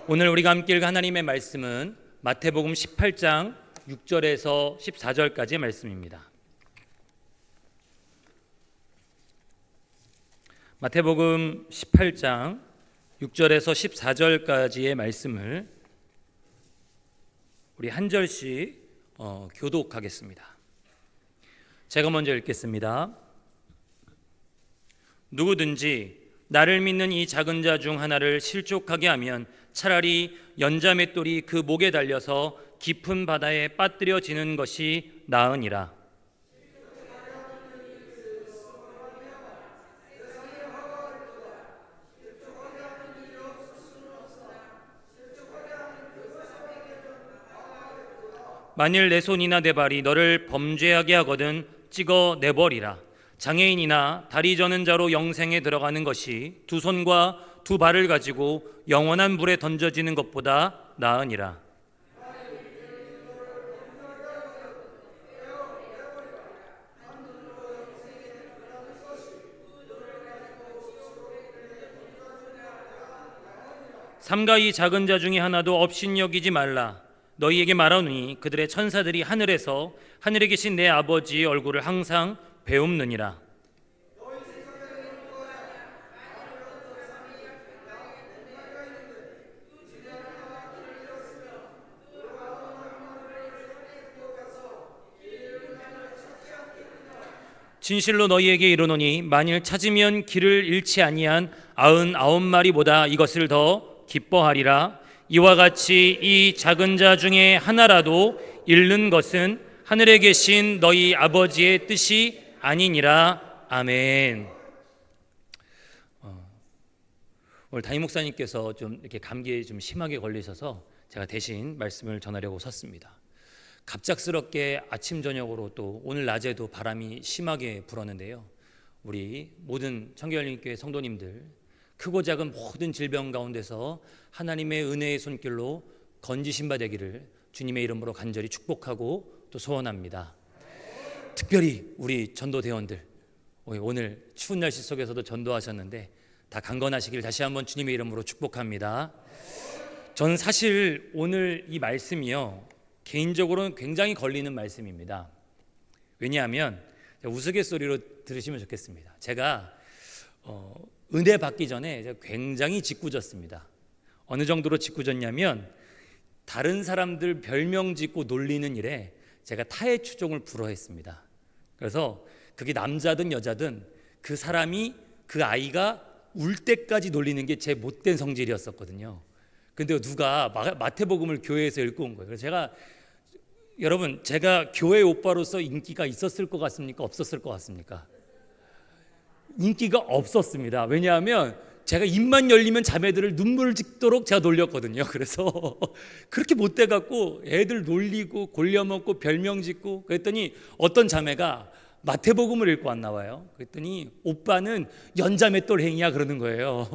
오늘 우리가 함께 읽을 하나님의 말씀은 마태복음 18장 6절에서 14절까지의 말씀입니다. 마태복음 18장 6절에서 14절까지의 말씀을 우리 한 절씩 교독하겠습니다. 제가 먼저 읽겠습니다. 누구든지 나를 믿는 이 작은 자 중 하나를 실족하게 하면 차라리 연자맷돌이 그 목에 달려서 깊은 바다에 빠뜨려지는 것이 나으니라. 만일 내 손이나 내 발이 너를 범죄하게 하거든 찍어 내버리라. 장애인이나 다리 저는 자로 영생에 들어가는 것이 두 손과 두 발을 가지고 영원한 물에 던져지는 것보다 나으니라. 삼가 이 작은 자 중에 하나도 업신여기지 말라. 너희에게 말하노니 그들의 천사들이 하늘에서 하늘에 계신 내 아버지의 얼굴을 항상 배움느니라. 진실로 너희에게 이르노니 만일 찾으면 길을 잃지 아니한 99마리보다 이것을 더 기뻐하리라. 이와 같이 이 작은 자 중에 하나라도 잃는 것은 하늘에 계신 너희 아버지의 뜻이 아니니라. 아멘. 오늘 담임 목사님께서 좀 이렇게 감기에 좀 심하게 걸리셔서 제가 대신 말씀을 전하려고 섰습니다. 갑작스럽게 아침 저녁으로 또 오늘 낮에도 바람이 심하게 불었는데요. 우리 모든 청교열림교회 성도님들 크고 작은 모든 질병 가운데서 하나님의 은혜의 손길로 건지신 바 되기를 주님의 이름으로 간절히 축복하고 또 소원합니다. 특별히 우리 전도대원들 오늘 추운 날씨 속에서도 전도하셨는데 다 강건하시길 다시 한번 주님의 이름으로 축복합니다. 저는 사실 오늘 이 말씀이요 개인적으로는 굉장히 걸리는 말씀입니다. 왜냐하면 우스갯소리로 들으시면 좋겠습니다. 제가 은혜 받기 전에 굉장히 짓궂었습니다. 어느 정도로 짓궂었냐면 다른 사람들 별명 짓고 놀리는 일에 제가 타의 추종을 불허했습니다. 그래서 그게 남자든 여자든 그 사람이 그 아이가 울 때까지 놀리는 게 제 못된 성질이었었거든요. 근데 누가 마태복음을 교회에서 읽고 온 거예요. 그래서 여러분 제가 교회 오빠로서 인기가 있었을 것 같습니까? 없었을 것 같습니까? 인기가 없었습니다. 왜냐하면 제가 입만 열리면 자매들을 눈물을 짓도록 제가 놀렸거든요. 그래서 그렇게 못돼 갖고 애들 놀리고 골려먹고 별명 짓고 그랬더니 어떤 자매가 마태복음을 읽고 왔나 봐요. 그랬더니 오빠는 연자맷돌 행이야 그러는 거예요.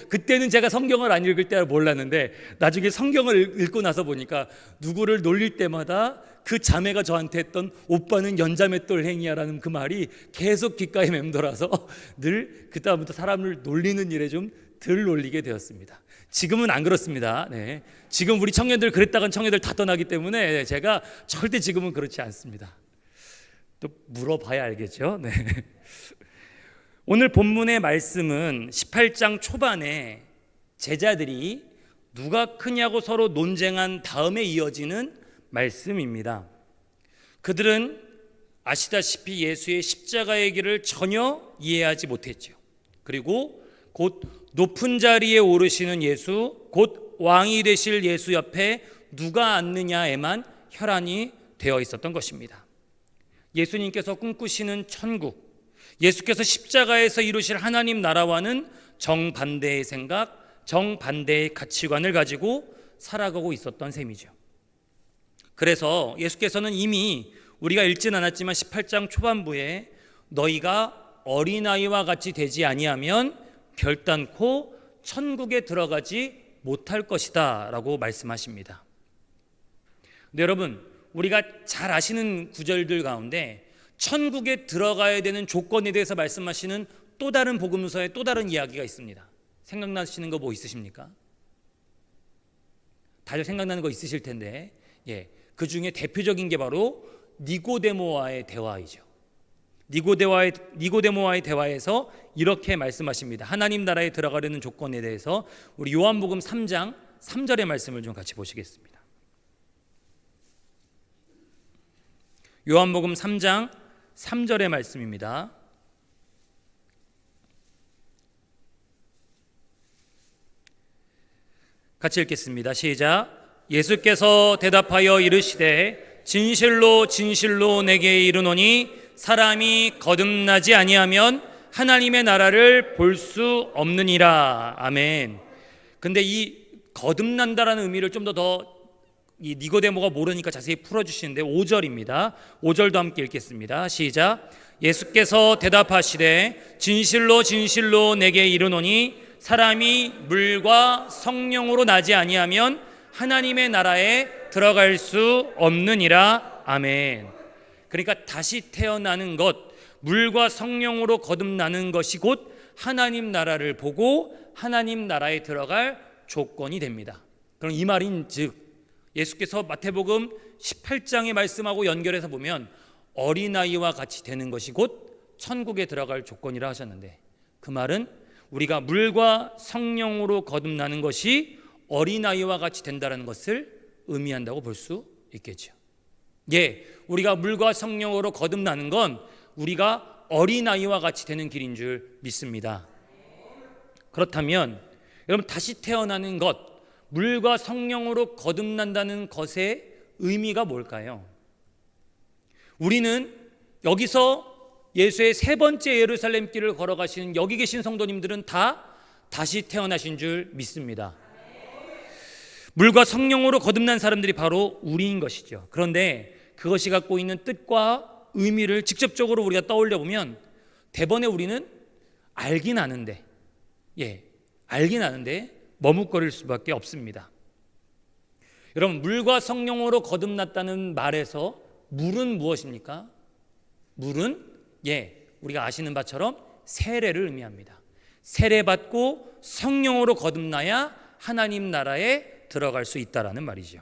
그때는 제가 성경을 안 읽을 때라 몰랐는데 나중에 성경을 읽고 나서 보니까 누구를 놀릴 때마다 그 자매가 저한테 했던 오빠는 연자맷돌 행이야라는 그 말이 계속 귓가에 맴돌아서 늘 그다음부터 사람을 놀리는 일에 좀 덜 놀리게 되었습니다. 지금은 안 그렇습니다. 네. 지금 우리 청년들 그랬다간 청년들 다 떠나기 때문에 제가 절대 지금은 그렇지 않습니다. 또 물어봐야 알겠죠. 네. 오늘 본문의 말씀은 18장 초반에 제자들이 누가 크냐고 서로 논쟁한 다음에 이어지는 말씀입니다. 그들은 아시다시피 예수의 십자가의 길을 전혀 이해하지 못했죠. 그리고 곧 높은 자리에 오르시는 예수, 곧 왕이 되실 예수 옆에 누가 앉느냐에만 혈안이 되어 있었던 것입니다. 예수님께서 꿈꾸시는 천국, 예수께서 십자가에서 이루실 하나님 나라와는 정반대의 생각, 정반대의 가치관을 가지고 살아가고 있었던 셈이죠. 그래서 예수께서는 이미 우리가 읽진 않았지만 18장 초반부에 너희가 어린아이와 같이 되지 아니하면 결단코 천국에 들어가지 못할 것이다 라고 말씀하십니다. 근데 여러분 우리가 잘 아시는 구절들 가운데 천국에 들어가야 되는 조건에 대해서 말씀하시는 또 다른 복음서의 또 다른 이야기가 있습니다. 생각나시는 거 뭐 있으십니까? 다들 생각나는 거 있으실 텐데, 그 중에 대표적인 게 바로 니고데모와의 대화이죠. 니고데모와의 대화에서 이렇게 말씀하십니다. 하나님 나라에 들어가려는 조건에 대해서 우리 요한복음 3장 3절의 말씀을 좀 같이 보시겠습니다. 요한복음 3장 3절의 말씀입니다. 같이 읽겠습니다. 시작. 예수께서 대답하여 이르시되 진실로 진실로 내게 이르노니 사람이 거듭나지 아니하면 하나님의 나라를 볼 수 없느니라. 아멘. 근데 이 거듭난다라는 의미를 좀 더 이 니고데모가 모르니까 자세히 풀어주시는데 5절입니다. 5절도 함께 읽겠습니다. 시작. 예수께서 대답하시되 진실로 진실로 내게 이르노니 사람이 물과 성령으로 나지 아니하면 하나님의 나라에 들어갈 수 없느니라. 아멘. 그러니까 다시 태어나는 것, 물과 성령으로 거듭나는 것이 곧 하나님 나라를 보고 하나님 나라에 들어갈 조건이 됩니다. 그럼 이 말인 즉 예수께서 마태복음 18장의 말씀하고 연결해서 보면 어린아이와 같이 되는 것이 곧 천국에 들어갈 조건이라 하셨는데, 그 말은 우리가 물과 성령으로 거듭나는 것이 어린아이와 같이 된다는 것을 의미한다고 볼 수 있겠죠. 우리가 물과 성령으로 거듭나는 건 우리가 어린아이와 같이 되는 길인 줄 믿습니다. 그렇다면 여러분, 다시 태어나는 것, 물과 성령으로 거듭난다는 것의 의미가 뭘까요? 우리는 여기서 예수의 세 번째 예루살렘 길을 걸어가시는 여기 계신 성도님들은 다 다시 태어나신 줄 믿습니다. 물과 성령으로 거듭난 사람들이 바로 우리인 것이죠. 그런데 그것이 갖고 있는 뜻과 의미를 직접적으로 우리가 떠올려 보면 대번에 우리는 알긴 아는데 머뭇거릴 수밖에 없습니다. 여러분, 물과 성령으로 거듭났다는 말에서 물은 무엇입니까? 물은 우리가 아시는 바처럼 세례를 의미합니다. 세례받고 성령으로 거듭나야 하나님 나라에 들어갈 수 있다라는 말이죠.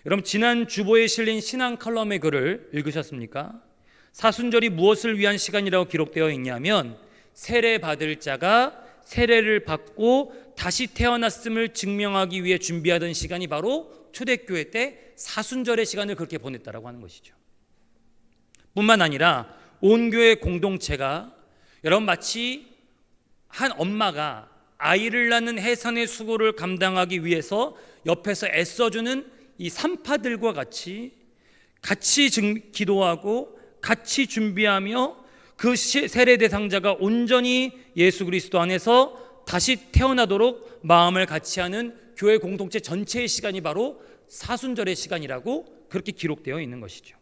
여러분, 지난 주보에 실린 신앙 칼럼의 글을 읽으셨습니까? 사순절이 무엇을 위한 시간이라고 기록되어 있냐면 세례받을 자가 세례를 받고 다시 태어났음을 증명하기 위해 준비하던 시간이 바로 초대교회 때 사순절의 시간을 그렇게 보냈다라고 하는 것이죠. 뿐만 아니라 온 교회 공동체가 여러분 마치 한 엄마가 아이를 낳는 해산의 수고를 감당하기 위해서 옆에서 애써주는 이 산파들과 같이 기도하고 같이 준비하며 그 세례 대상자가 온전히 예수 그리스도 안에서 다시 태어나도록 마음을 같이 하는 교회 공동체 전체의 시간이 바로 사순절의 시간이라고 그렇게 기록되어 있는 것이죠.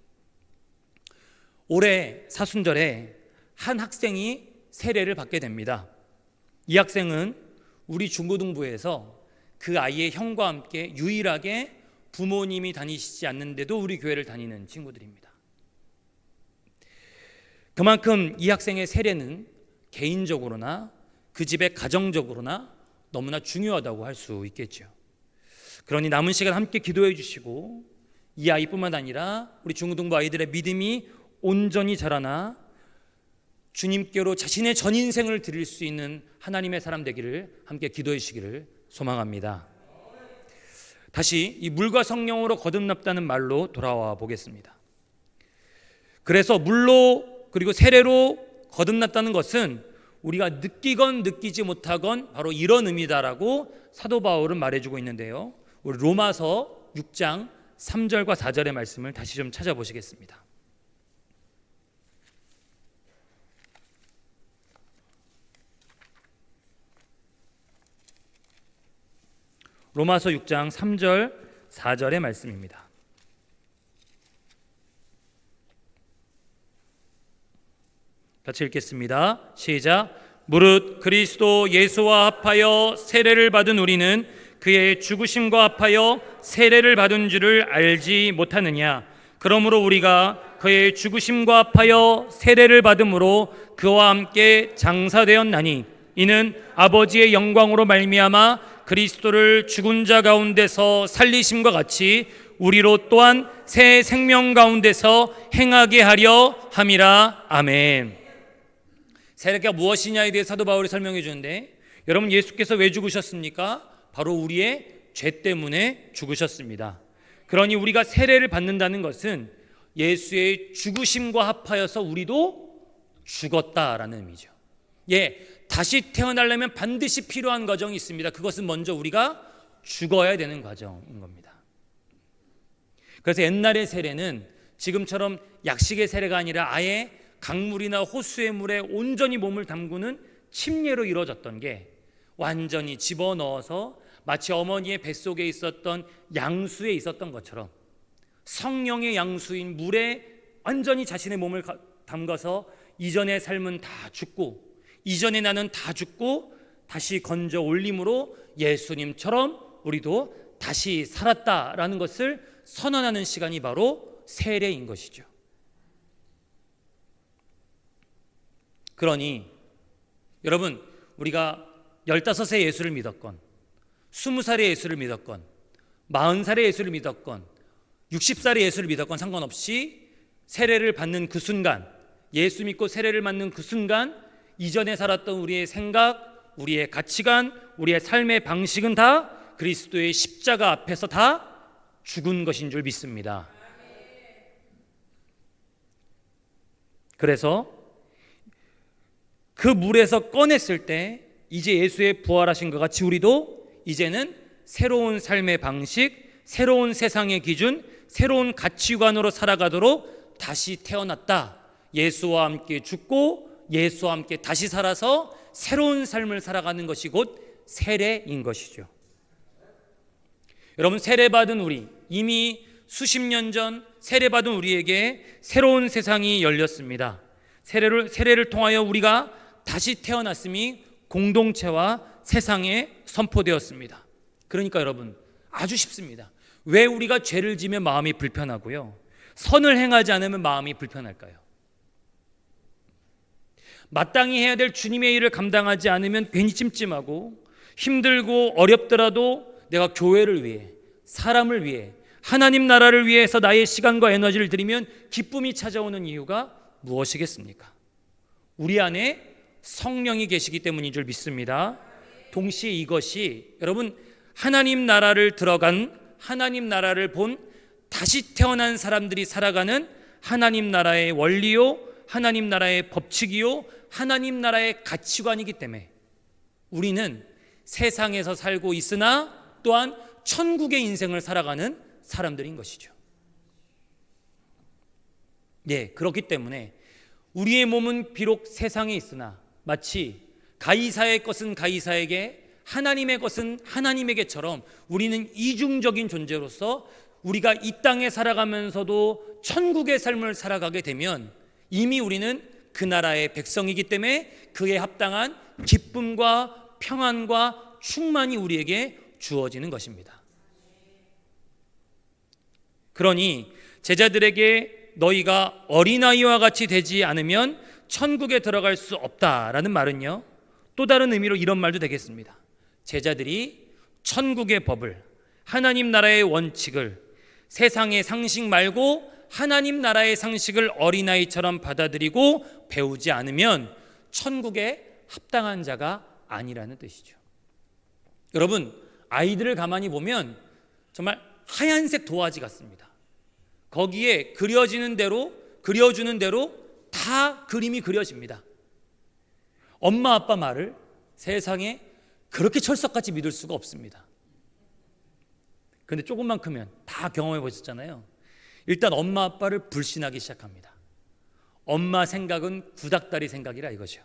올해 사순절에 한 학생이 세례를 받게 됩니다. 이 학생은 우리 중고등부에서 그 아이의 형과 함께 유일하게 부모님이 다니시지 않는데도 우리 교회를 다니는 친구들입니다. 그만큼 이 학생의 세례는 개인적으로나 그 집의 가정적으로나 너무나 중요하다고 할 수 있겠죠. 그러니 남은 시간 함께 기도해 주시고 이 아이뿐만 아니라 우리 중고등부 아이들의 믿음이 온전히 자라나 주님께로 자신의 전 인생을 드릴 수 있는 하나님의 사람 되기를 함께 기도해 주시기를 소망합니다. 다시 이 물과 성령으로 거듭났다는 말로 돌아와 보겠습니다. 그래서 물로 그리고 세례로 거듭났다는 것은 우리가 느끼건 느끼지 못하건 바로 이런 의미다라고 사도 바울은 말해주고 있는데요. 우리 로마서 6장 3절과 4절의 말씀을 다시 좀 찾아보시겠습니다. 로마서 6장 3절 4절의 말씀입니다. 같이 읽겠습니다. 시작. 무릇 그리스도 예수와 합하여 세례를 받은 우리는 그의 죽으심과 합하여 세례를 받은 줄을 알지 못하느냐. 그러므로 우리가 그의 죽으심과 합하여 세례를 받음으로 그와 함께 장사되었나니 이는 아버지의 영광으로 말미암아 그리스도를 죽은 자 가운데서 살리심과 같이 우리로 또한 새 생명 가운데서 행하게 하려 함이라. 아멘. 세례가 무엇이냐에 대해 사도 바울이 설명해 주는데, 여러분, 예수께서 왜 죽으셨습니까? 바로 우리의 죄 때문에 죽으셨습니다. 그러니 우리가 세례를 받는다는 것은 예수의 죽으심과 합하여서 우리도 죽었다라는 의미죠. 다시 태어나려면 반드시 필요한 과정이 있습니다. 그것은 먼저 우리가 죽어야 되는 과정인 겁니다. 그래서 옛날의 세례는 지금처럼 약식의 세례가 아니라 아예 강물이나 호수의 물에 온전히 몸을 담그는 침례로 이루어졌던 게, 완전히 집어넣어서 마치 어머니의 뱃속에 있었던 양수에 있었던 것처럼 성령의 양수인 물에 완전히 자신의 몸을 담가서 이전의 삶은 다 죽고 이전의 나는 다 죽고 다시 건져 올림으로 예수님처럼 우리도 다시 살았다라는 것을 선언하는 시간이 바로 세례인 것이죠. 그러니 여러분, 우리가 15세 예수를 믿었건 20살의 예수를 믿었건 40살의 예수를 믿었건 60살의 예수를 믿었건 상관없이 세례를 받는 그 순간, 예수 믿고 세례를 받는 그 순간 이전에 살았던 우리의 생각, 우리의 가치관, 우리의 삶의 방식은 다 그리스도의 십자가 앞에서 다 죽은 것인 줄 믿습니다. 그래서 그 물에서 꺼냈을 때 이제 예수의 부활하신 것 같이 우리도 이제는 새로운 삶의 방식, 새로운 세상의 기준, 새로운 가치관으로 살아가도록 다시 태어났다. 예수와 함께 죽고 예수와 함께 다시 살아서 새로운 삶을 살아가는 것이 곧 세례인 것이죠. 여러분, 세례받은 우리, 이미 수십 년 전 세례받은 우리에게 새로운 세상이 열렸습니다. 세례를 통하여 우리가 다시 태어났음이 공동체와 세상에 선포되었습니다. 그러니까 여러분, 아주 쉽습니다. 왜 우리가 죄를 지면 마음이 불편하고요, 선을 행하지 않으면 마음이 불편할까요? 마땅히 해야 될 주님의 일을 감당하지 않으면 괜히 찜찜하고 힘들고 어렵더라도 내가 교회를 위해, 사람을 위해, 하나님 나라를 위해서 나의 시간과 에너지를 들이면 기쁨이 찾아오는 이유가 무엇이겠습니까? 우리 안에 성령이 계시기 때문인 줄 믿습니다. 동시에 이것이 여러분, 하나님 나라를 들어간, 하나님 나라를 본 다시 태어난 사람들이 살아가는 하나님 나라의 원리요, 하나님 나라의 법칙이요, 하나님 나라의 가치관이기 때문에 우리는 세상에서 살고 있으나 또한 천국의 인생을 살아가는 사람들인 것이죠. 그렇기 때문에 우리의 몸은 비록 세상에 있으나 마치 가이사의 것은 가이사에게, 하나님의 것은 하나님에게처럼 우리는 이중적인 존재로서 우리가 이 땅에 살아가면서도 천국의 삶을 살아가게 되면 이미 우리는 그 나라의 백성이기 때문에 그에 합당한 기쁨과 평안과 충만이 우리에게 주어지는 것입니다. 그러니 제자들에게 너희가 어린아이와 같이 되지 않으면 천국에 들어갈 수 없다라는 말은요, 또 다른 의미로 이런 말도 되겠습니다. 제자들이 천국의 법을, 하나님 나라의 원칙을, 세상의 상식 말고 하나님 나라의 상식을 어린아이처럼 받아들이고 배우지 않으면 천국에 합당한 자가 아니라는 뜻이죠. 여러분, 아이들을 가만히 보면 정말 하얀색 도화지 같습니다. 거기에 그려주는 대로 다 그림이 그려집니다. 엄마 아빠 말을 세상에 그렇게 철석같이 믿을 수가 없습니다. 그런데 조금만 크면 다 경험해 보셨잖아요. 일단 엄마 아빠를 불신하기 시작합니다. 엄마 생각은 구닥다리 생각이라 이거죠.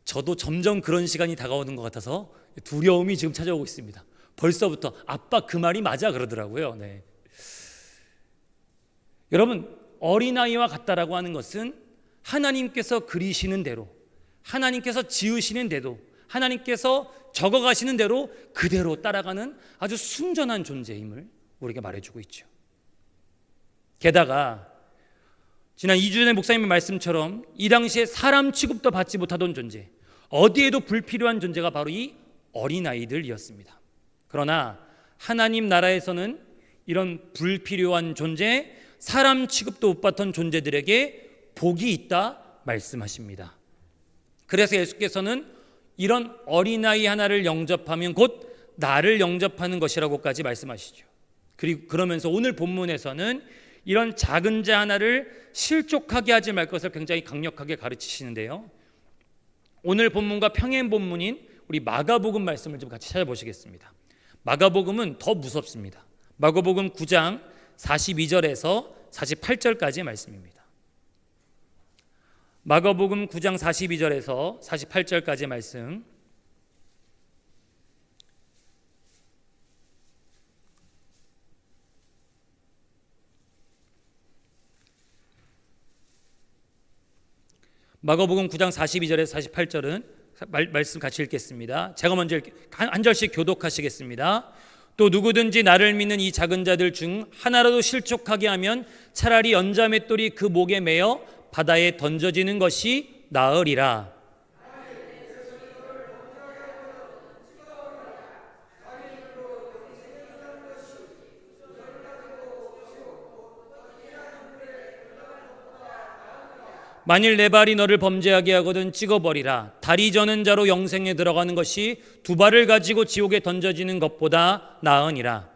저도 점점 그런 시간이 다가오는 것 같아서 두려움이 지금 찾아오고 있습니다. 벌써부터 아빠 그 말이 맞아 그러더라고요. 여러분, 어린아이와 같다라고 하는 것은 하나님께서 그리시는 대로, 하나님께서 지으시는 대로, 하나님께서 적어가시는 대로 그대로 따라가는 아주 순전한 존재임을 우리에게 말해주고 있죠. 게다가 지난 2주 전에 목사님의 말씀처럼 이 당시에 사람 취급도 받지 못하던 존재, 어디에도 불필요한 존재가 바로 이 어린아이들이었습니다. 그러나 하나님 나라에서는 이런 불필요한 존재, 사람 취급도 못 받던 존재들에게 복이 있다 말씀하십니다. 그래서 예수께서는 이런 어린아이 하나를 영접하면 곧 나를 영접하는 것이라고까지 말씀하시죠. 그리고 그러면서 오늘 본문에서는 이런 작은 자 하나를 실족하게 하지 말 것을 굉장히 강력하게 가르치시는데요. 오늘 본문과 평행 본문인 우리 마가복음 말씀을 좀 같이 찾아보시겠습니다. 마가복음은 더 무섭습니다. 마가복음 9장 42절에서 48절까지의 말씀입니다. 마가복음 9장 42절에서 48절까지의 말씀, 마가복음 9장 42절에서 48절은 말씀 같이 읽겠습니다. 제가 먼저 한 절씩 교독하시겠습니다. 또 누구든지 나를 믿는 이 작은 자들 중 하나라도 실족하게 하면 차라리 연자맷돌이 그 목에 매어 바다에 던져지는 것이 나으리라. 만일 내 발이 너를 범죄하게 하거든 찍어버리라. 다리 저는 자로 영생에 들어가는 것이 두 발을 가지고 지옥에 던져지는 것보다 나으니라.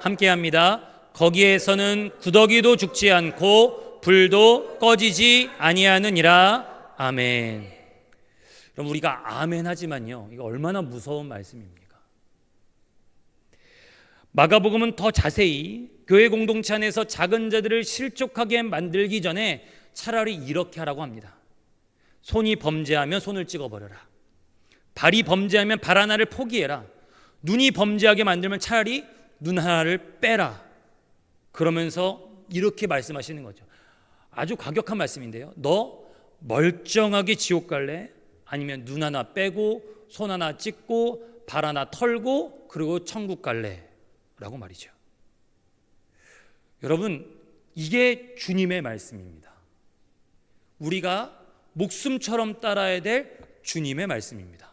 함께합니다. 거기에서는 구더기도 죽지 않고 불도 꺼지지 아니하느니라. 아멘. 그럼 우리가 아멘 하지만요, 이거 얼마나 무서운 말씀입니까? 마가복음은 더 자세히 교회 공동체 안에서 작은 자들을 실족하게 만들기 전에 차라리 이렇게 하라고 합니다. 손이 범죄하면 손을 찍어버려라. 발이 범죄하면 발 하나를 포기해라. 눈이 범죄하게 만들면 차라리 눈 하나를 빼라. 그러면서 이렇게 말씀하시는 거죠. 아주 과격한 말씀인데요. 너 멀쩡하게 지옥 갈래? 아니면 눈 하나 빼고 손 하나 찍고 발 하나 털고 그리고 천국 갈래? 라고 말이죠. 여러분, 이게 주님의 말씀입니다. 우리가 목숨처럼 따라야 될 주님의 말씀입니다.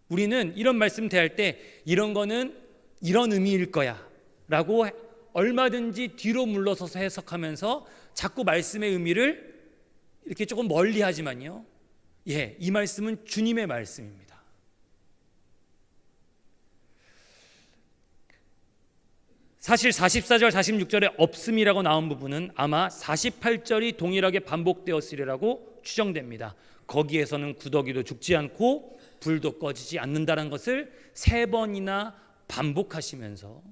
우리는 이런 말씀 대할 때 이런 거는 이런 의미일 거야 라고 얼마든지 뒤로 물러서서 해석하면서 자꾸 말씀의 의미를 이렇게 조금 멀리 하지만요, 이 말씀은 주님의 말씀입니다. 사실 44절 46절에 없음이라고 나온 부분은 아마 48절이 동일하게 반복되었으리라고 추정됩니다. 거기에서는 구더기도 죽지 않고 불도 꺼지지 않는다는 것을 3번이나 반복하시면서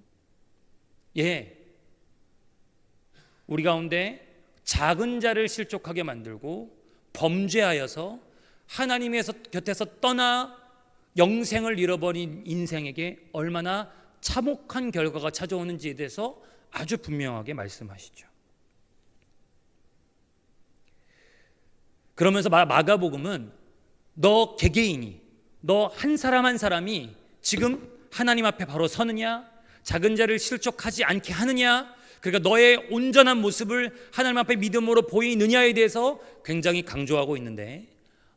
우리 가운데 작은 자를 실족하게 만들고 범죄하여서 하나님의 곁에서 떠나 영생을 잃어버린 인생에게 얼마나 참혹한 결과가 찾아오는지에 대해서 아주 분명하게 말씀하시죠. 그러면서 마가복음은 너 개개인이, 너 한 사람 한 사람이 지금 하나님 앞에 바로 서느냐, 작은 자를 실족하지 않게 하느냐, 그러니까 너의 온전한 모습을 하나님 앞에 믿음으로 보이느냐에 대해서 굉장히 강조하고 있는데,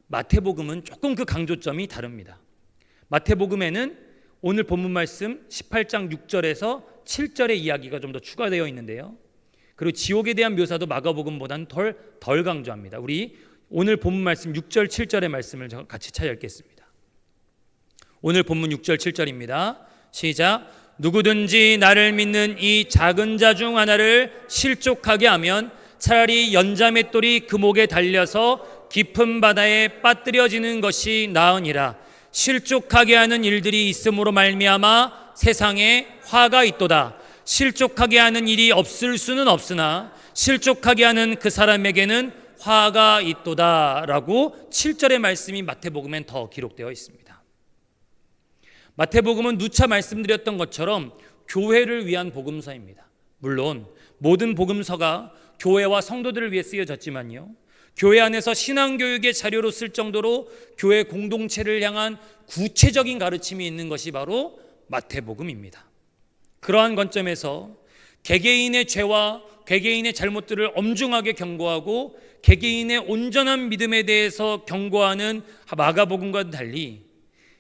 마태복음은 조금 그 강조점이 다릅니다. 마태복음에는 오늘 본문 말씀 18장 6절에서 7절의 이야기가 좀 더 추가되어 있는데요, 그리고 지옥에 대한 묘사도 마가복음보다는 덜 강조합니다. 우리 오늘 본문 말씀 6절 7절의 말씀을 같이 찾아 읽겠습니다. 오늘 본문 6절 7절입니다. 시작. 누구든지 나를 믿는 이 작은 자 중 하나를 실족하게 하면 차라리 연자맷돌이 그 목에 달려서 깊은 바다에 빠뜨려지는 것이 나으니라. 실족하게 하는 일들이 있음으로 말미암아 세상에 화가 있도다. 실족하게 하는 일이 없을 수는 없으나 실족하게 하는 그 사람에게는 화가 있도다 라고 7절의 말씀이 마태복음엔 더 기록되어 있습니다. 마태복음은 누차 말씀드렸던 것처럼 교회를 위한 복음서입니다. 물론 모든 복음서가 교회와 성도들을 위해 쓰여졌지만요, 교회 안에서 신앙교육의 자료로 쓸 정도로 교회 공동체를 향한 구체적인 가르침이 있는 것이 바로 마태복음입니다. 그러한 관점에서 개개인의 죄와 개개인의 잘못들을 엄중하게 경고하고 개개인의 온전한 믿음에 대해서 경고하는 마가복음과는 달리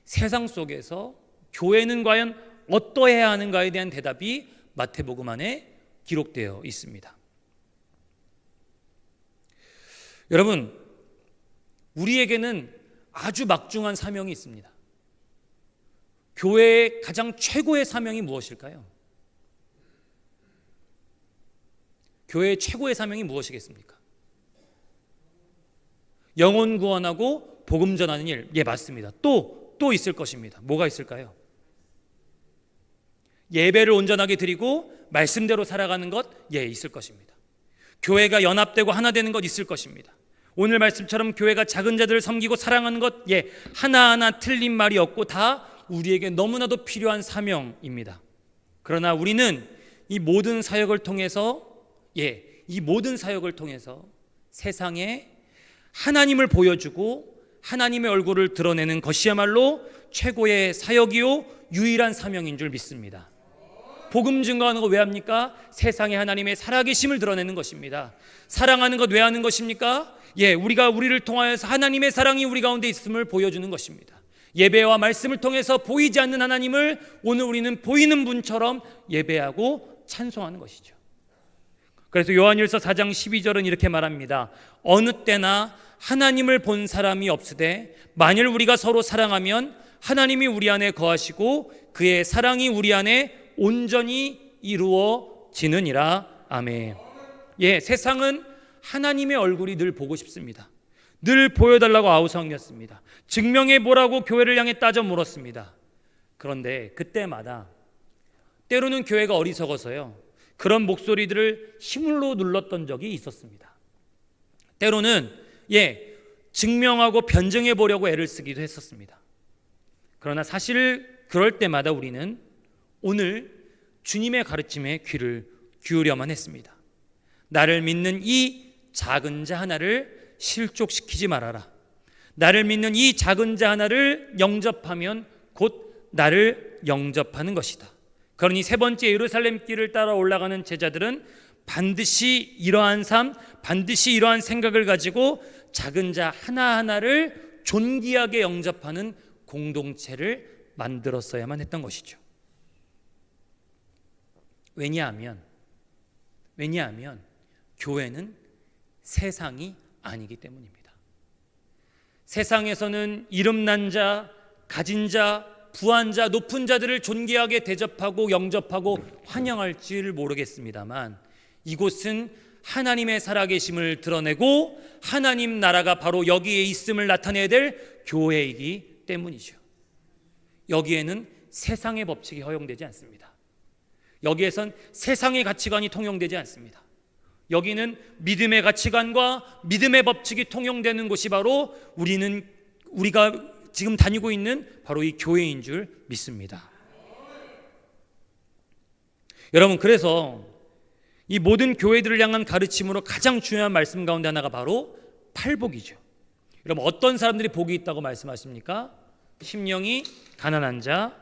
세상 속에서 교회는 과연 어떠해야 하는가에 대한 대답이 마태복음 안에 기록되어 있습니다. 여러분, 우리에게는 아주 막중한 사명이 있습니다. 교회의 가장 최고의 사명이 무엇일까요? 교회의 최고의 사명이 무엇이겠습니까? 영혼 구원하고 복음 전하는 일. 예, 맞습니다. 또 있을 것입니다. 뭐가 있을까요? 예배를 온전하게 드리고 말씀대로 살아가는 것, 예, 있을 것입니다. 교회가 연합되고 하나 되는 것 있을 것입니다. 오늘 말씀처럼 교회가 작은 자들을 섬기고 사랑하는 것, 예, 하나하나 틀린 말이 없고 다 우리에게 너무나도 필요한 사명입니다. 그러나 우리는 이 모든 사역을 통해서 세상에 하나님을 보여주고 하나님의 얼굴을 드러내는 것이야말로 최고의 사역이요 유일한 사명인 줄 믿습니다. 복음 증거하는 거 왜 합니까? 세상에 하나님의 살아계심을 드러내는 것입니다. 사랑하는 것 왜 하는 것입니까? 우리가 우리를 통하여서 하나님의 사랑이 우리 가운데 있음을 보여주는 것입니다. 예배와 말씀을 통해서 보이지 않는 하나님을 오늘 우리는 보이는 분처럼 예배하고 찬송하는 것이죠. 그래서 요한일서 4장 12절은 이렇게 말합니다. 어느 때나 하나님을 본 사람이 없으되 만일 우리가 서로 사랑하면 하나님이 우리 안에 거하시고 그의 사랑이 우리 안에 온전히 이루어지느니라. 아멘. 세상은 하나님의 얼굴이 늘 보고 싶습니다. 늘 보여달라고 아우성이었습니다. 증명해 보라고 교회를 향해 따져 물었습니다. 그런데 그때마다 때로는 교회가 어리석어서요, 그런 목소리들을 힘으로 눌렀던 적이 있었습니다. 때로는 증명하고 변증해 보려고 애를 쓰기도 했었습니다. 그러나 사실 그럴 때마다 우리는 오늘 주님의 가르침에 귀를 기울여만 했습니다. 나를 믿는 이 작은 자 하나를 실족시키지 말아라. 나를 믿는 이 작은 자 하나를 영접하면 곧 나를 영접하는 것이다. 그러니 세 번째 예루살렘 길을 따라 올라가는 제자들은 반드시 이러한 삶, 반드시 이러한 생각을 가지고 작은 자 하나하나를 존귀하게 영접하는 공동체를 만들었어야만 했던 것이죠. 왜냐하면 교회는 세상이 아니기 때문입니다. 세상에서는 이름난 자, 가진 자, 부한 자, 높은 자들을 존귀하게 대접하고 영접하고 환영할지를 모르겠습니다만 이곳은 하나님의 살아계심을 드러내고 하나님 나라가 바로 여기에 있음을 나타내야 될 교회이기 때문이죠. 여기에는 세상의 법칙이 허용되지 않습니다. 여기에선 세상의 가치관이 통용되지 않습니다. 여기는 믿음의 가치관과 믿음의 법칙이 통용되는 곳이 바로 우리가 지금 다니고 있는 바로 이 교회인 줄 믿습니다. 여러분, 그래서 이 모든 교회들을 향한 가르침으로 가장 중요한 말씀 가운데 하나가 바로 팔복이죠. 여러분, 어떤 사람들이 복이 있다고 말씀하십니까? 심령이 가난한 자,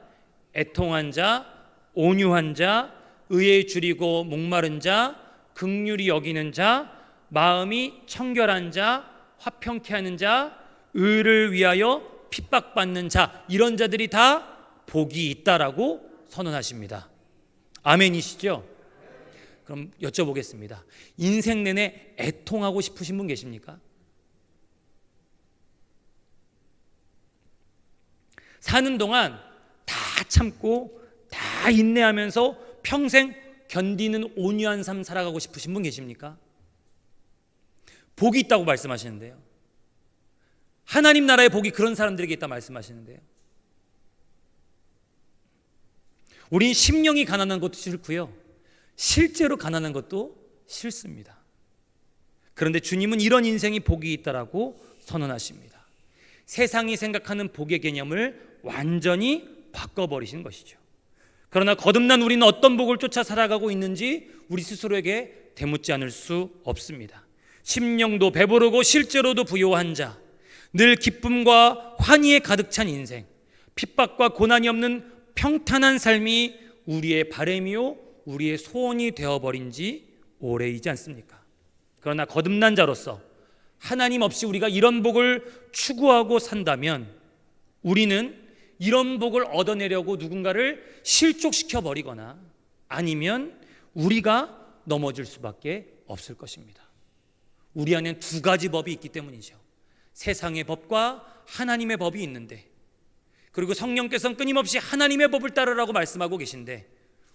애통한 자, 온유한 자, 의에 줄이고 목마른 자, 긍휼히 여기는 자, 마음이 청결한 자, 화평케 하는 자, 의를 위하여 핍박받는 자, 이런 자들이 다 복이 있다라고 선언하십니다. 아멘이시죠? 그럼 여쭤보겠습니다. 인생 내내 애통하고 싶으신 분 계십니까? 사는 동안 다 참고 다 인내하면서 평생 견디는 온유한 삶 살아가고 싶으신 분 계십니까? 복이 있다고 말씀하시는데요. 하나님 나라의 복이 그런 사람들에게 있다 말씀하시는데요. 우린 심령이 가난한 것도 싫고요, 실제로 가난한 것도 싫습니다. 그런데 주님은 이런 인생이 복이 있다라고 선언하십니다. 세상이 생각하는 복의 개념을 완전히 바꿔버리신 것이죠. 그러나 거듭난 우리는 어떤 복을 쫓아 살아가고 있는지 우리 스스로에게 되묻지 않을 수 없습니다. 심령도 배부르고 실제로도 부요한 자, 늘 기쁨과 환희에 가득 찬 인생, 핍박과 고난이 없는 평탄한 삶이 우리의 바람이요 우리의 소원이 되어버린 지 오래이지 않습니까? 그러나 거듭난 자로서 하나님 없이 우리가 이런 복을 추구하고 산다면 우리는 이런 복을 얻어내려고 누군가를 실족시켜 버리거나 아니면 우리가 넘어질 수밖에 없을 것입니다. 우리 안에 두 가지 법이 있기 때문이죠. 세상의 법과 하나님의 법이 있는데, 그리고 성령께서는 끊임없이 하나님의 법을 따르라고 말씀하고 계신데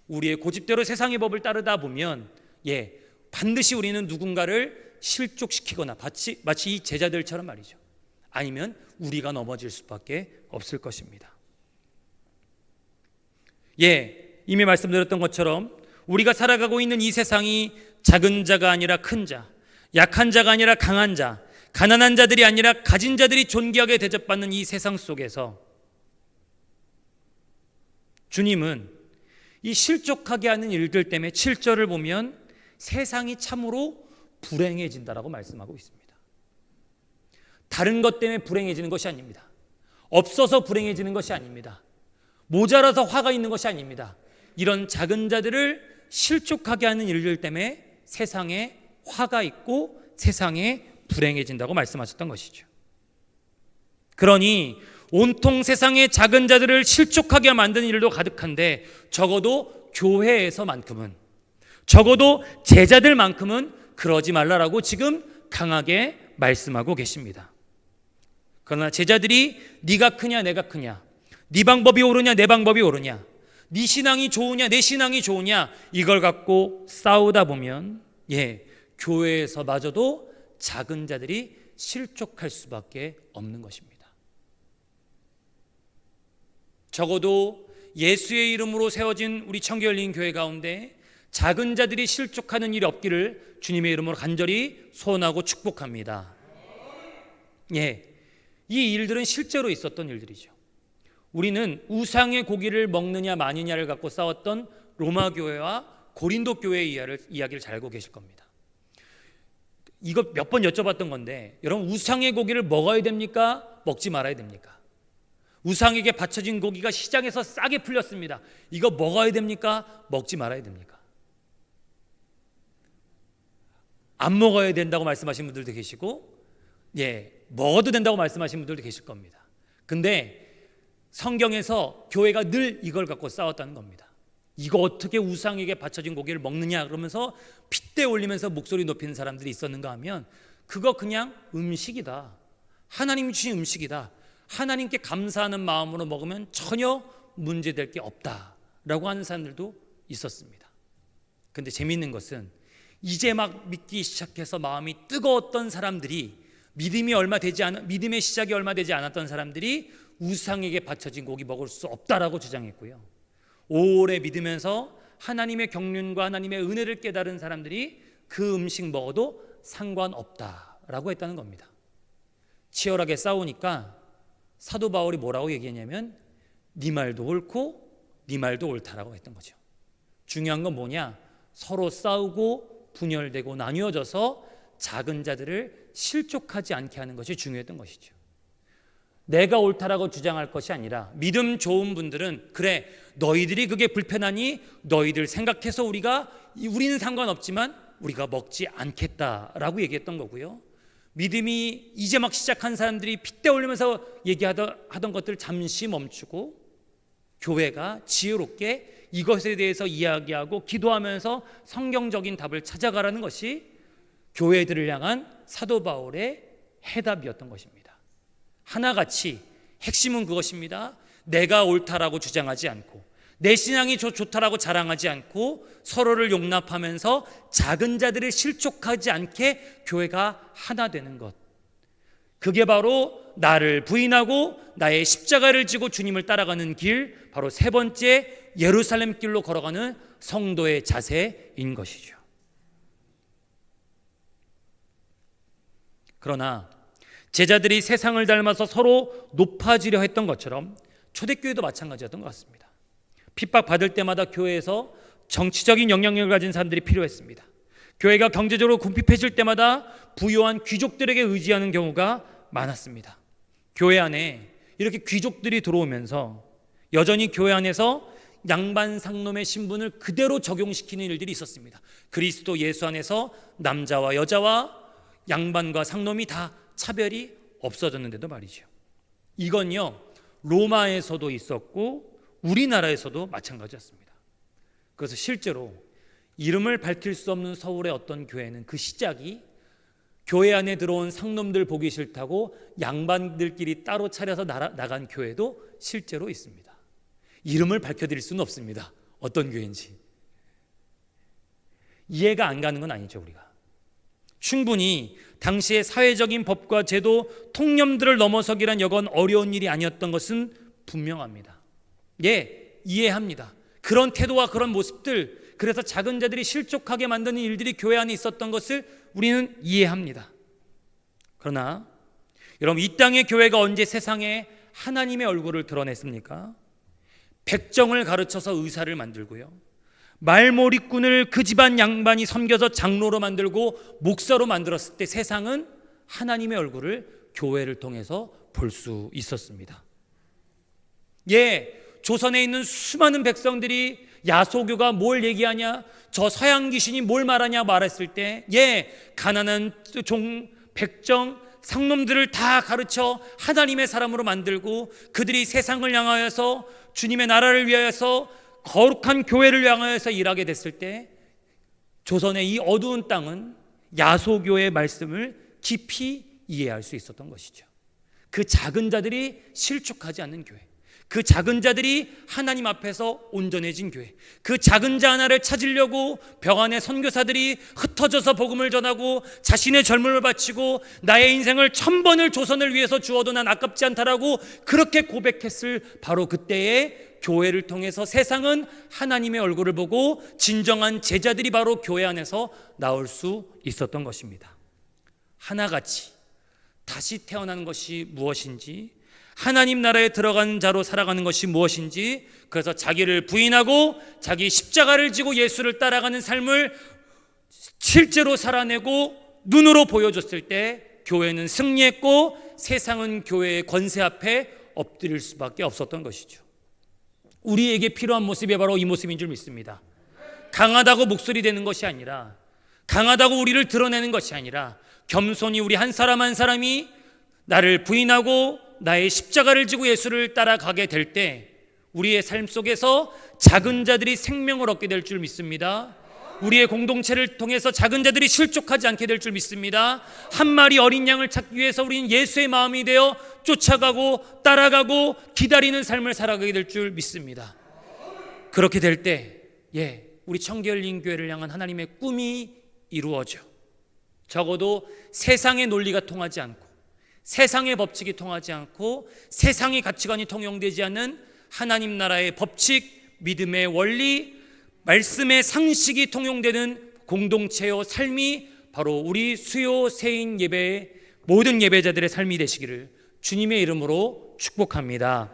우리의 고집대로 세상의 법을 따르다 보면 반드시 우리는 누군가를 실족시키거나 마치 이 제자들처럼 말이죠. 아니면 우리가 넘어질 수밖에 없을 것입니다. 이미 말씀드렸던 것처럼 우리가 살아가고 있는 이 세상이 작은 자가 아니라 큰 자, 약한 자가 아니라 강한 자, 가난한 자들이 아니라 가진 자들이 존귀하게 대접받는 이 세상 속에서 주님은 이 실족하게 하는 일들 때문에 7절을 보면 세상이 참으로 불행해진다라고 말씀하고 있습니다. 다른 것 때문에 불행해지는 것이 아닙니다. 없어서 불행해지는 것이 아닙니다. 모자라서 화가 있는 것이 아닙니다. 이런 작은 자들을 실족하게 하는 일들 때문에 세상에 화가 있고 세상에 불행해진다고 말씀하셨던 것이죠. 그러니 온통 세상의 작은 자들을 실족하게 만드는 일도 가득한데 적어도 교회에서만큼은, 적어도 제자들만큼은 그러지 말라라고 지금 강하게 말씀하고 계십니다. 그러나 제자들이 네가 크냐 내가 크냐, 네 방법이 옳으냐 내 방법이 옳으냐, 네 신앙이 좋으냐 내 신앙이 좋으냐, 이걸 갖고 싸우다 보면 교회에서마저도 작은 자들이 실족할 수밖에 없는 것입니다. 적어도 예수의 이름으로 세워진 우리 청교열린 교회 가운데 작은 자들이 실족하는 일이 없기를 주님의 이름으로 간절히 소원하고 축복합니다. 이 일들은 실제로 있었던 일들이죠. 우리는 우상의 고기를 먹느냐 마느냐를 갖고 싸웠던 로마 교회와 고린도 교회의 이야기를 잘 알고 계실 겁니다. 이거 몇 번 여쭤봤던 건데, 여러분 우상의 고기를 먹어야 됩니까? 먹지 말아야 됩니까? 우상에게 바쳐진 고기가 시장에서 싸게 풀렸습니다. 이거 먹어야 됩니까? 먹지 말아야 됩니까? 안 먹어야 된다고 말씀하신 분들도 계시고 먹어도 된다고 말씀하신 분들도 계실 겁니다. 근데 성경에서 교회가 늘 이걸 갖고 싸웠다는 겁니다. 이거 어떻게 우상에게 바쳐진 고기를 먹느냐 그러면서 핏대 올리면서 목소리 높이는 사람들이 있었는가 하면 그거 그냥 음식이다, 하나님이 주신 음식이다, 하나님께 감사하는 마음으로 먹으면 전혀 문제될 게 없다라고 하는 사람들도 있었습니다. 근데 재미있는 것은 이제 막 믿기 시작해서 마음이 뜨거웠던 사람들이, 믿음의 시작이 얼마 되지 않았던 사람들이 우상에게 바쳐진 고기 먹을 수 없다라고 주장했고요. 오래 믿으면서 하나님의 경륜과 하나님의 은혜를 깨달은 사람들이 그 음식 먹어도 상관없다라고 했다는 겁니다. 치열하게 싸우니까 사도 바울이 뭐라고 얘기했냐면 네 말도 옳고 네 말도 옳다라고 했던 거죠. 중요한 건 뭐냐? 서로 싸우고 분열되고 나뉘어져서 작은 자들을 실족하지 않게 하는 것이 중요했던 것이죠. 내가 옳다라고 주장할 것이 아니라 믿음 좋은 분들은 그래 너희들이 그게 불편하니 너희들 생각해서 우리는 상관없지만 우리가 먹지 않겠다라고 얘기했던 거고요. 믿음이 이제 막 시작한 사람들이 핏대 올리면서 얘기하던 것들을 잠시 멈추고 교회가 지혜롭게 이것에 대해서 이야기하고 기도하면서 성경적인 답을 찾아가라는 것이 교회들을 향한 사도 바울의 해답이었던 것입니다. 하나같이 핵심은 그것입니다. 내가 옳다라고 주장하지 않고 내 신앙이 좋다라고 자랑하지 않고 서로를 용납하면서 작은 자들을 실족하지 않게 교회가 하나 되는 것, 그게 바로 나를 부인하고 나의 십자가를 지고 주님을 따라가는 길, 바로 세 번째 예루살렘 길로 걸어가는 성도의 자세인 것이죠. 그러나 제자들이 세상을 닮아서 서로 높아지려 했던 것처럼 초대교회도 마찬가지였던 것 같습니다. 핍박받을 때마다 교회에서 정치적인 영향력을 가진 사람들이 필요했습니다. 교회가 경제적으로 궁핍해질 때마다 부유한 귀족들에게 의지하는 경우가 많았습니다. 교회 안에 이렇게 귀족들이 들어오면서 여전히 교회 안에서 양반 상놈의 신분을 그대로 적용시키는 일들이 있었습니다. 그리스도 예수 안에서 남자와 여자와 양반과 상놈이 다 차별이 없어졌는데도 말이죠. 이건요, 로마에서도 있었고 우리나라에서도 마찬가지였습니다. 그래서 실제로 이름을 밝힐 수 없는 서울의 어떤 교회는 그 시작이 교회 안에 들어온 상놈들 보기 싫다고 양반들끼리 따로 차려서 나간 교회도 실제로 있습니다. 이름을 밝혀드릴 수는 없습니다. 어떤 교회인지. 이해가 안 가는 건 아니죠. 우리가 충분히 당시의 사회적인 법과 제도, 통념들을 넘어서기란 여건 어려운 일이 아니었던 것은 분명합니다. 예, 이해합니다. 그런 태도와 그런 모습들, 그래서 작은 자들이 실족하게 만드는 일들이 교회 안에 있었던 것을 우리는 이해합니다. 그러나 여러분, 이 땅의 교회가 언제 세상에 하나님의 얼굴을 드러냈습니까? 백정을 가르쳐서 의사를 만들고요, 말몰이꾼을 그 집안 양반이 섬겨서 장로로 만들고 목사로 만들었을 때 세상은 하나님의 얼굴을 교회를 통해서 볼 수 있었습니다. 예, 조선에 있는 수많은 백성들이 야소교가 뭘 얘기하냐, 저 서양 귀신이 뭘 말하냐 말했을 때, 예, 가난한 백정, 상놈들을 다 가르쳐 하나님의 사람으로 만들고 그들이 세상을 향하여서 주님의 나라를 위하여서 거룩한 교회를 향하여서 일하게 됐을 때, 조선의 이 어두운 땅은 야소교의 말씀을 깊이 이해할 수 있었던 것이죠. 그 작은 자들이 실족하지 않는 교회, 그 작은 자들이 하나님 앞에서 온전해진 교회, 그 작은 자 하나를 찾으려고 병 안에 선교사들이 흩어져서 복음을 전하고 자신의 젊음을 바치고 나의 인생을 1000번을 조선을 위해서 주어도 난 아깝지 않다라고 그렇게 고백했을 바로 그때에 교회를 통해서 세상은 하나님의 얼굴을 보고 진정한 제자들이 바로 교회 안에서 나올 수 있었던 것입니다. 하나같이 다시 태어나는 것이 무엇인지, 하나님 나라에 들어간 자로 살아가는 것이 무엇인지, 그래서 자기를 부인하고 자기 십자가를 지고 예수를 따라가는 삶을 실제로 살아내고 눈으로 보여줬을 때 교회는 승리했고 세상은 교회의 권세 앞에 엎드릴 수밖에 없었던 것이죠. 우리에게 필요한 모습이 바로 이 모습인 줄 믿습니다. 강하다고 목소리 되는 것이 아니라, 강하다고 우리를 드러내는 것이 아니라, 겸손히 우리 한 사람 한 사람이 나를 부인하고 나의 십자가를 지고 예수를 따라가게 될 때 우리의 삶 속에서 작은 자들이 생명을 얻게 될 줄 믿습니다. 우리의 공동체를 통해서 작은 자들이 실족하지 않게 될 줄 믿습니다. 한 마리 어린 양을 찾기 위해서 우리는 예수의 마음이 되어 쫓아가고 따라가고 기다리는 삶을 살아가게 될 줄 믿습니다. 그렇게 될 때, 예, 우리 청계열린 교회를 향한 하나님의 꿈이 이루어져. 적어도 세상의 논리가 통하지 않고, 세상의 법칙이 통하지 않고, 세상의 가치관이 통용되지 않는 하나님 나라의 법칙, 믿음의 원리, 말씀의 상식이 통용되는 공동체요 삶이 바로 우리 수요 세인 예배의 모든 예배자들의 삶이 되시기를 주님의 이름으로 축복합니다.